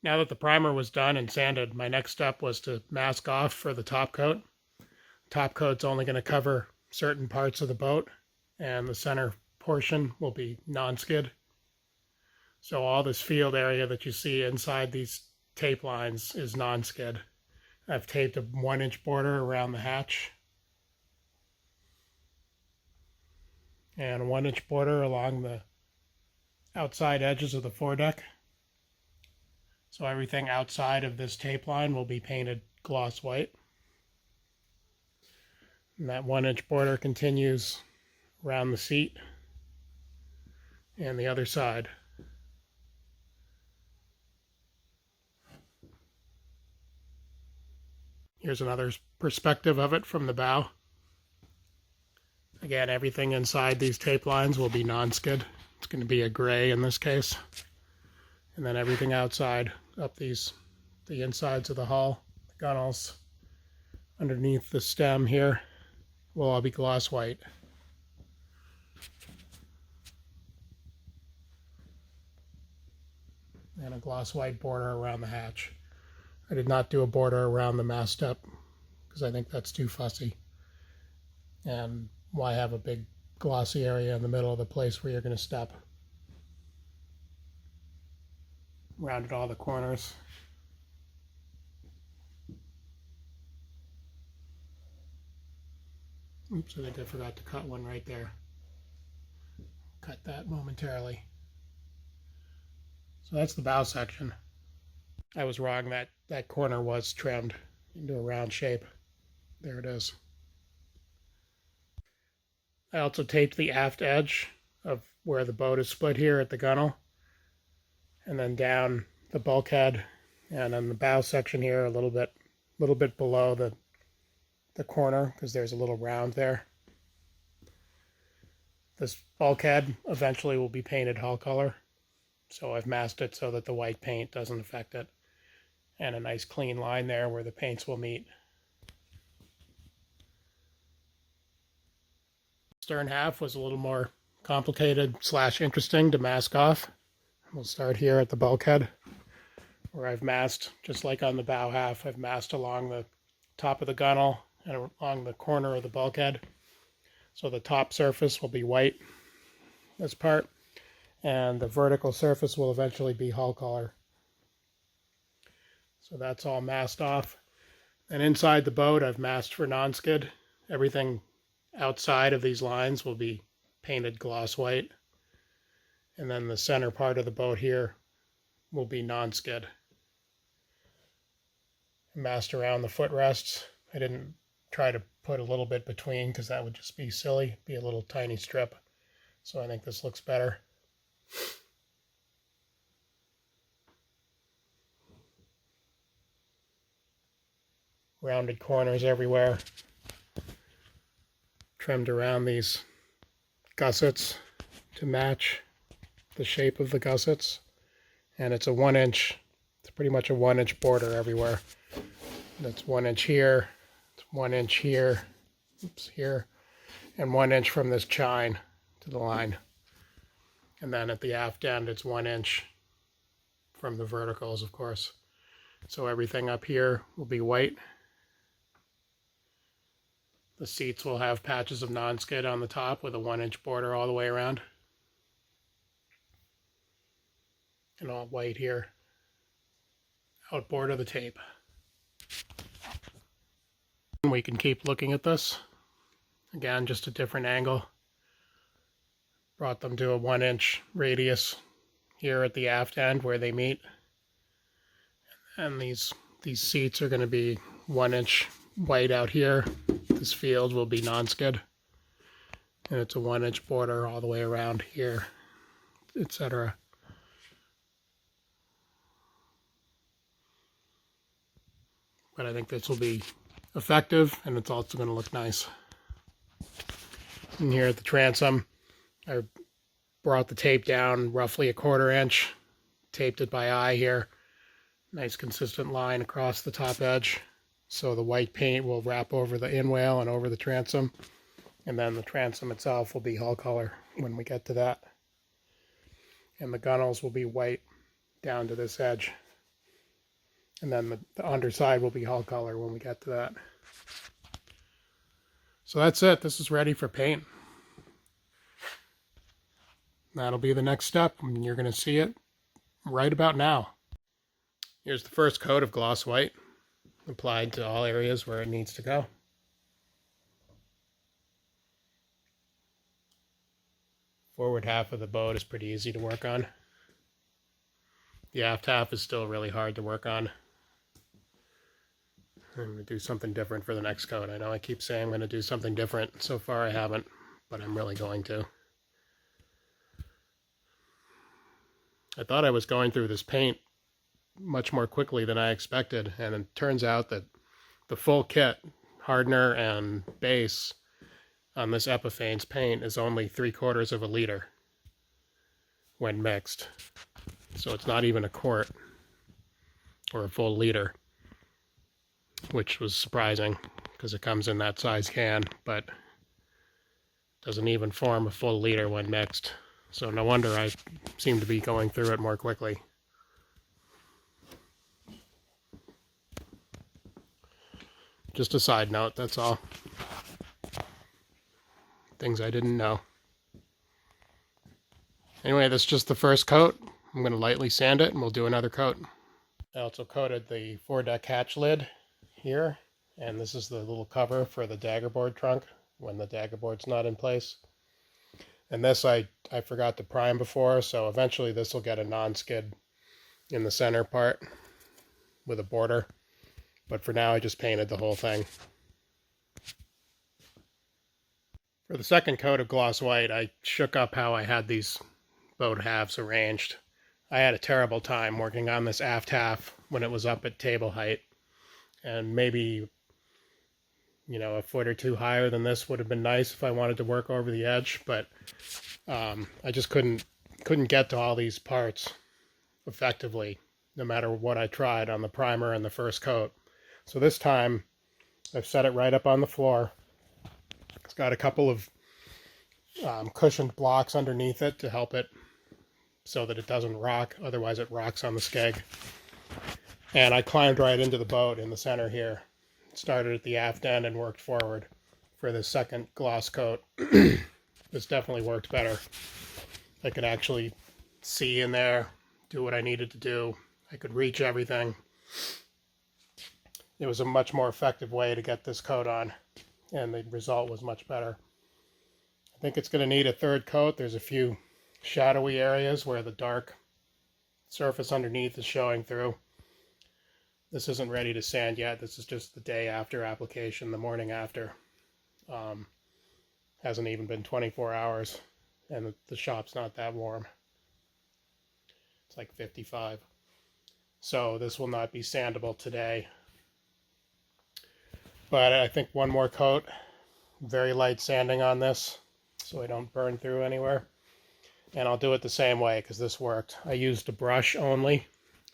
Now that the primer was done and sanded, my next step was to mask off for the top coat. Top coat's only going to cover certain parts of the boat, and the center portion will be non-skid. So all this field area that you see inside these tape lines is non-skid. I've taped a 1-inch border around the hatch and a 1-inch border along the outside edges of the foredeck. So everything outside of this tape line will be painted gloss white. And that 1-inch border continues around the seat and the other side. Here's another perspective of it from the bow. Again, everything inside these tape lines will be non-skid. It's going to be a gray in this case. And then everything outside, up the insides of the hull, the gunnels, underneath the stem here, will all be gloss white. And a gloss white border around the hatch. I did not do a border around the mast step because I think that's too fussy. And why have a big glossy area in the middle of the place where you're going to step? Rounded all the corners. Oops, I think I forgot to cut one right there. Cut that momentarily. So that's the bow section. I was wrong, that corner was trimmed into a round shape. There it is. I also taped the aft edge of where the boat is split here at the gunnel, and then down the bulkhead, and on the bow section here a little bit below the corner, because there's a little round there. This bulkhead eventually will be painted hull color, so I've masked it so that the white paint doesn't affect it. And a nice clean line there where the paints will meet. Stern half was a little more complicated / interesting to mask off. We'll start here at the bulkhead, where I've masked, just like on the bow half, I've masked along the top of the gunnel and along the corner of the bulkhead. So the top surface will be white, this part, and the vertical surface will eventually be hull color. So that's all masked off. And inside the boat, I've masked for non-skid. Everything outside of these lines will be painted gloss white. And then the center part of the boat here will be non-skid. Masked around the footrests. I didn't try to put a little bit between because that would just be silly, be a little tiny strip. So I think this looks better. Rounded corners everywhere. Trimmed around these gussets to match the shape of the gussets. And it's a 1-inch, it's pretty much a 1-inch border everywhere. That's 1 inch here, it's 1 inch here, oops, here, and 1 inch from this chine to the line. And then at the aft end, it's 1 inch from the verticals, of course. So everything up here will be white. The seats will have patches of non-skid on the top with a 1-inch border all the way around. And all white here. Outboard of the tape. We can keep looking at this. Again, just a different angle. Brought them to a 1-inch radius here at the aft end where they meet. And these seats are going to be 1-inch white out here. This field will be non-skid. And it's a 1-inch border all the way around here, etc. But I think this will be effective, and it's also going to look nice. And here at the transom, I brought the tape down roughly a 1/4 inch, taped it by eye here. Nice consistent line across the top edge. So the white paint will wrap over the inwale and over the transom. And then the transom itself will be hull color when we get to that. And the gunnels will be white down to this edge. And then the underside will be hull color when we get to that. So that's it. This is ready for paint. That'll be the next step, and you're going to see it right about now. Here's the first coat of gloss white, applied to all areas where it needs to go. Forward half of the boat is pretty easy to work on. The aft half is still really hard to work on. I'm going to do something different for the next coat. I know I keep saying I'm going to do something different. So far I haven't, but I'm really going to. I thought I was going through this paint much more quickly than I expected, and it turns out that the full kit, hardener and base, on this Epiphanes paint is only 3/4 of a liter when mixed. So it's not even a quart or a full liter, which was surprising because it comes in that size can, but doesn't even form a full liter when mixed. So no wonder I seem to be going through it more quickly. Just a side note, that's all. Things I didn't know. Anyway, that's just the first coat. I'm going to lightly sand it and we'll do another coat. I also coated the foredeck hatch lid here, and this is the little cover for the daggerboard trunk when the daggerboard's not in place. And this I forgot to prime before, so eventually this will get a non-skid in the center part with a border. But for now I just painted the whole thing. For the second coat of gloss white, I shook up how I had these boat halves arranged. I had a terrible time working on this aft half when it was up at table height. And maybe, a foot or two higher than this would have been nice if I wanted to work over the edge, but I just couldn't get to all these parts effectively, no matter what I tried on the primer and the first coat. So this time, I've set it right up on the floor. It's got a couple of cushioned blocks underneath it to help it so that it doesn't rock. Otherwise it rocks on the skeg. And I climbed right into the boat in the center here. Started at the aft end and worked forward for the second gloss coat. This definitely worked better. I could actually see in there, do what I needed to do. I could reach everything. It was a much more effective way to get this coat on, and the result was much better. I think it's going to need a third coat. There's a few shadowy areas where the dark surface underneath is showing through. This isn't ready to sand yet. This is just the day after application, the morning after. Hasn't even been 24 hours, and the shop's not that warm. It's like 55. So this will not be sandable today. But I think one more coat, very light sanding on this, so I don't burn through anywhere. And I'll do it the same way because this worked. I used a brush only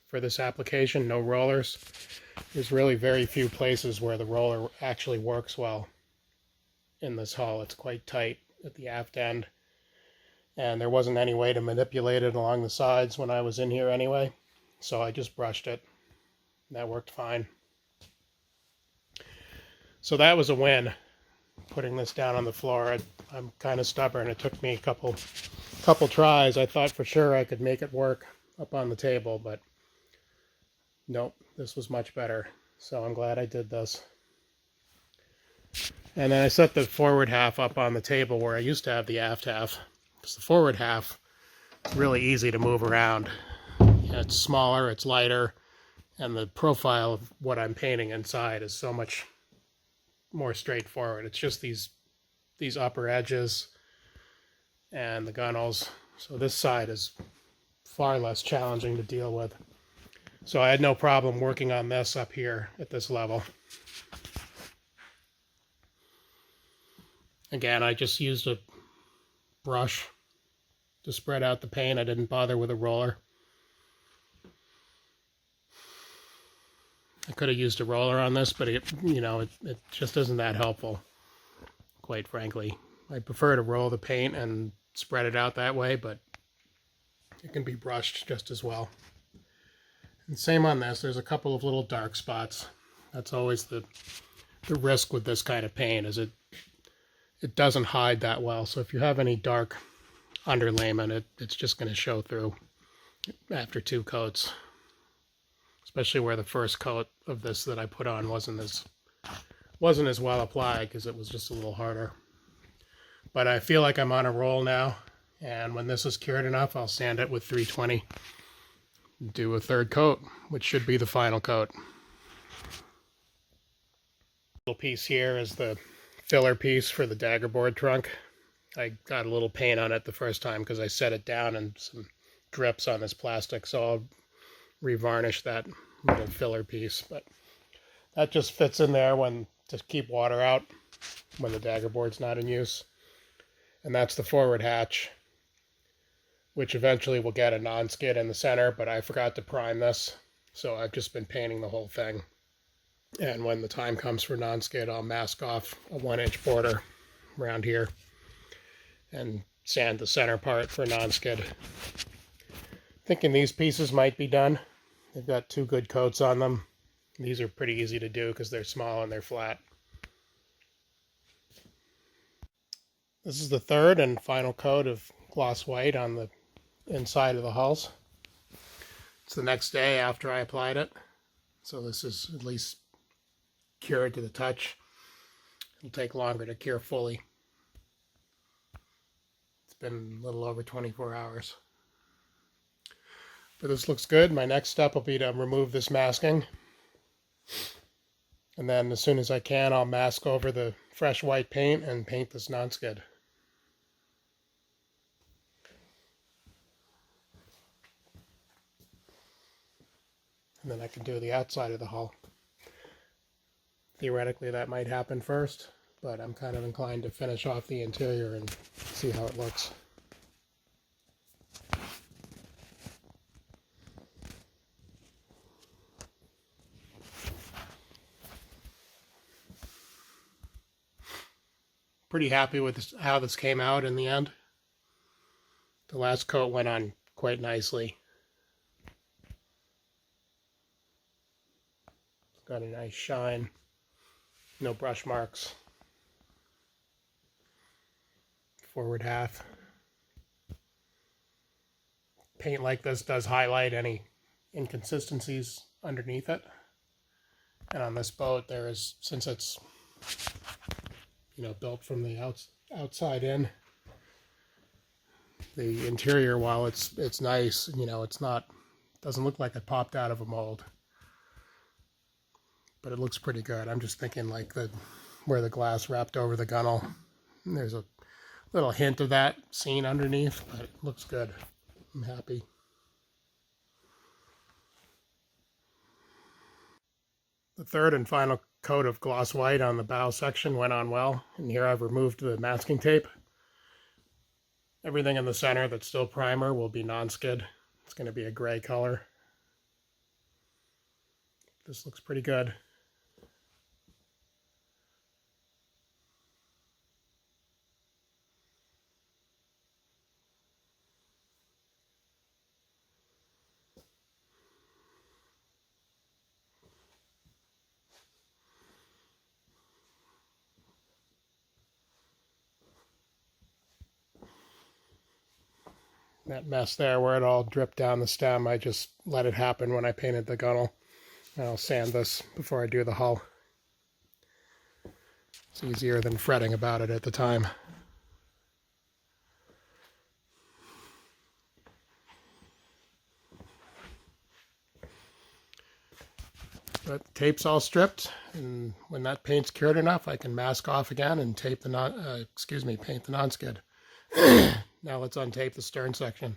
for this application, no rollers. There's really very few places where the roller actually works well in this hull. It's quite tight at the aft end, and there wasn't any way to manipulate it along the sides when I was in here anyway, so I just brushed it. That worked fine. So that was a win, putting this down on the floor. I'm kind of stubborn. It took me a couple tries. I thought for sure I could make it work up on the table, but nope, this was much better. So I'm glad I did this. And then I set the forward half up on the table where I used to have the aft half. Because the forward half is really easy to move around. It's smaller, it's lighter, and the profile of what I'm painting inside is so much more straightforward. It's just these upper edges and the gunnels. So this side is far less challenging to deal with. So I had no problem working on this up here at this level. Again, I just used a brush to spread out the paint. I didn't bother with a roller. I could have used a roller on this, but it just isn't that helpful, quite frankly. I prefer to roll the paint and spread it out that way, but it can be brushed just as well. And same on this, there's a couple of little dark spots. That's always the risk with this kind of paint, is it doesn't hide that well. So if you have any dark underlayment, it's just going to show through after 2 coats. Especially where the first coat of this that I put on wasn't as well applied, because it was just a little harder. But I feel like I'm on a roll now, and when this is cured enough, I'll sand it with 320. Do a 3rd coat, which should be the final coat. Little piece here is the filler piece for the daggerboard trunk. I got a little paint on it the first time because I set it down and some drips on this plastic, so I'll revarnish that little filler piece. But that just fits in there to keep water out when the daggerboard's not in use. And that's the forward hatch, which eventually will get a non-skid in the center, but I forgot to prime this, so I've just been painting the whole thing. And when the time comes for non-skid, I'll mask off a 1-inch border around here and sand the center part for non-skid. Thinking these pieces might be done. They've got 2 good coats on them. These are pretty easy to do because they're small and they're flat. This is the 3rd and final coat of gloss white on the inside of the hulls. It's the next day after I applied it, so this is at least cured to the touch. It'll take longer to cure fully. It's been a little over 24 hours. But this looks good. My next step will be to remove this masking. And then as soon as I can, I'll mask over the fresh white paint and paint this non-skid. And then I can do the outside of the hull. Theoretically, that might happen first, but I'm kind of inclined to finish off the interior and see how it looks. Pretty happy with this, how this came out in the end. The last coat went on quite nicely. It's got a nice shine. No brush marks. Forward half. Paint like this does highlight any inconsistencies underneath it. And on this boat, there is, since it's built from the outside in, the interior, while it's nice, it's not, doesn't look like it popped out of a mold. But it looks pretty good. I'm just thinking like where the glass wrapped over the gunnel, there's a little hint of that seen underneath, but it looks good. I'm happy. The 3rd and final coat of gloss white on the bow section went on well, and here I've removed the masking tape. Everything in the center that's still primer will be non-skid. It's going to be a gray color. This looks pretty good. That mess there where it all dripped down the stem, I just let it happen when I painted the gunnel. And I'll sand this before I do the hull. It's easier than fretting about it at the time. But the tape's all stripped, and when that paint's cured enough, I can mask off again and tape the paint the non-skid. Now let's untape the stern section.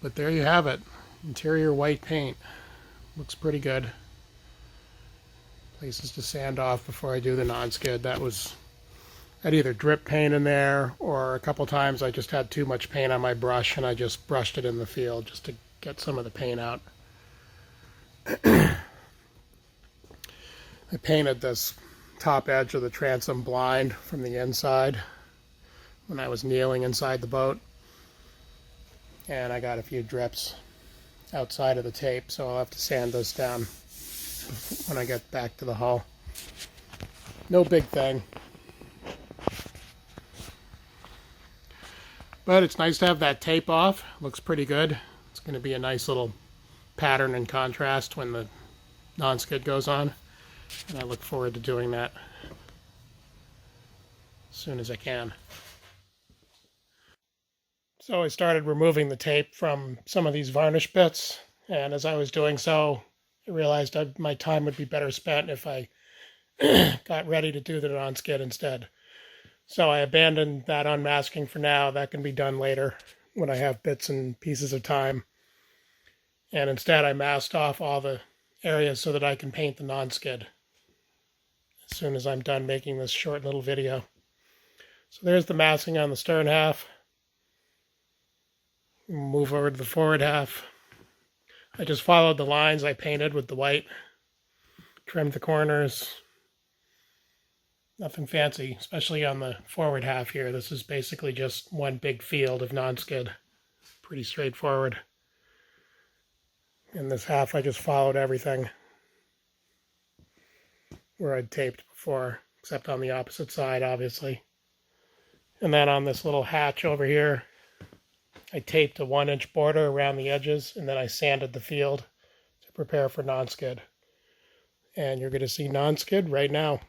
But there you have it. Interior white paint. Looks pretty good. Places to sand off before I do the non-skid. I'd either drip paint in there, or a couple times I just had too much paint on my brush and I just brushed it in the field just to get some of the paint out. I painted this top edge of the transom blind from the inside when I was kneeling inside the boat. And I got a few drips outside of the tape, so I'll have to sand those down when I get back to the hull. No big thing. But it's nice to have that tape off. Looks pretty good. It's going to be a nice little pattern and contrast when the non-skid goes on. And I look forward to doing that as soon as I can. So I started removing the tape from some of these varnish bits. And as I was doing so, I realized my time would be better spent if I got ready to do the non-skid instead. So I abandoned that unmasking for now. That can be done later when I have bits and pieces of time. And instead I masked off all the areas so that I can paint the non-skid as soon as I'm done making this short little video. So there's the masking on the stern half. Move over to the forward half. I just followed the lines I painted with the white. Trimmed the corners. Nothing fancy, especially on the forward half here. This is basically just one big field of non-skid. Pretty straightforward. In this half, I just followed everything where I'd taped before, except on the opposite side, obviously. And then on this little hatch over here, I taped a 1-inch border around the edges, and then I sanded the field to prepare for non-skid. And you're going to see non-skid right now.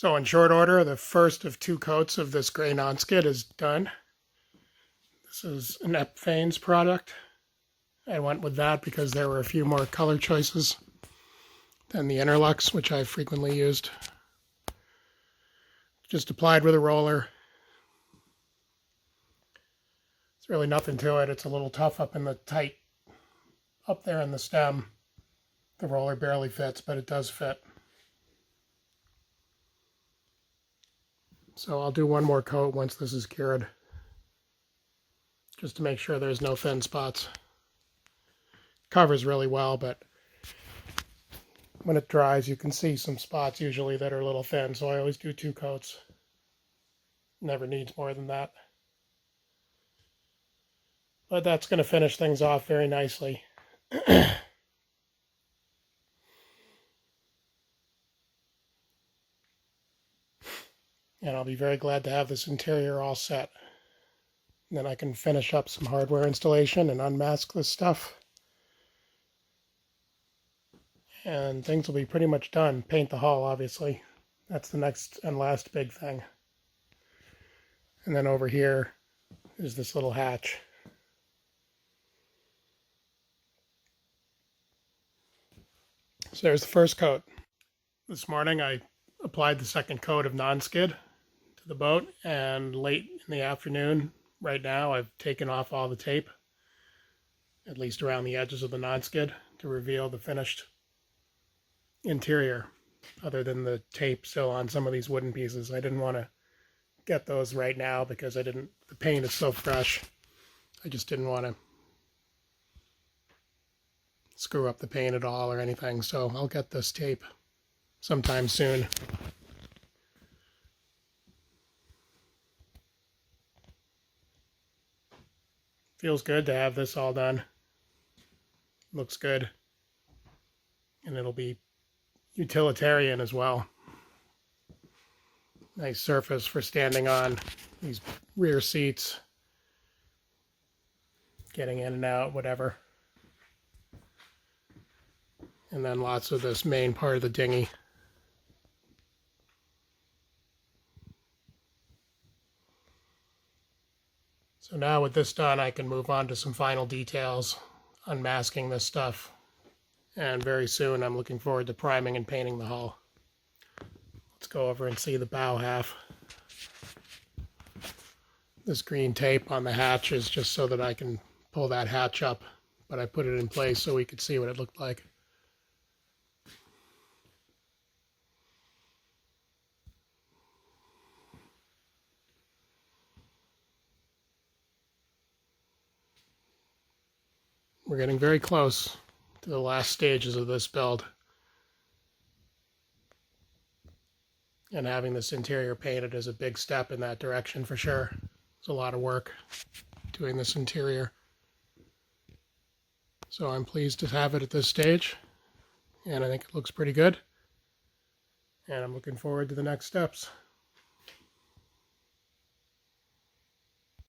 So in short order, the first of 2 coats of this gray nonskid is done. This is an Epiphanes product. I went with that because there were a few more color choices than the Interlux, which I've frequently used. Just applied with a roller. It's really nothing to it. It's a little tough up in the tight, up there in the stem. The roller barely fits, but it does fit. So I'll do one more coat once this is cured, just to make sure there's no thin spots. Covers really well, but when it dries, you can see some spots usually that are a little thin, so I always do 2 coats. Never needs more than that. But that's going to finish things off very nicely. And I'll be very glad to have this interior all set. And then I can finish up some hardware installation and unmask this stuff. And things will be pretty much done. Paint the hull, obviously. That's the next and last big thing. And then over here is this little hatch. So there's the first coat. This morning I applied the second coat of nonskid to the boat, and late in the afternoon, right now, I've taken off all the tape, at least around the edges of the nonskid, to reveal the finished interior, other than the tape still on some of these wooden pieces. I didn't want to get those right now because the paint is so fresh. I just didn't want to screw up the paint at all or anything, so I'll get this tape sometime soon. Feels good to have this all done. Looks good. And it'll be utilitarian as well. Nice surface for standing on these rear seats, getting in and out, whatever. And then lots of this main part of the dinghy. So now with this done, I can move on to some final details, unmasking this stuff. And very soon I'm looking forward to priming and painting the hull. Let's go over and see the bow half. This green tape on the hatch is just so that I can pull that hatch up, but I put it in place so we could see what it looked like. We're getting very close to the last stages of this build. And having this interior painted is a big step in that direction for sure. It's a lot of work doing this interior. So I'm pleased to have it at this stage, and I think it looks pretty good. And I'm looking forward to the next steps.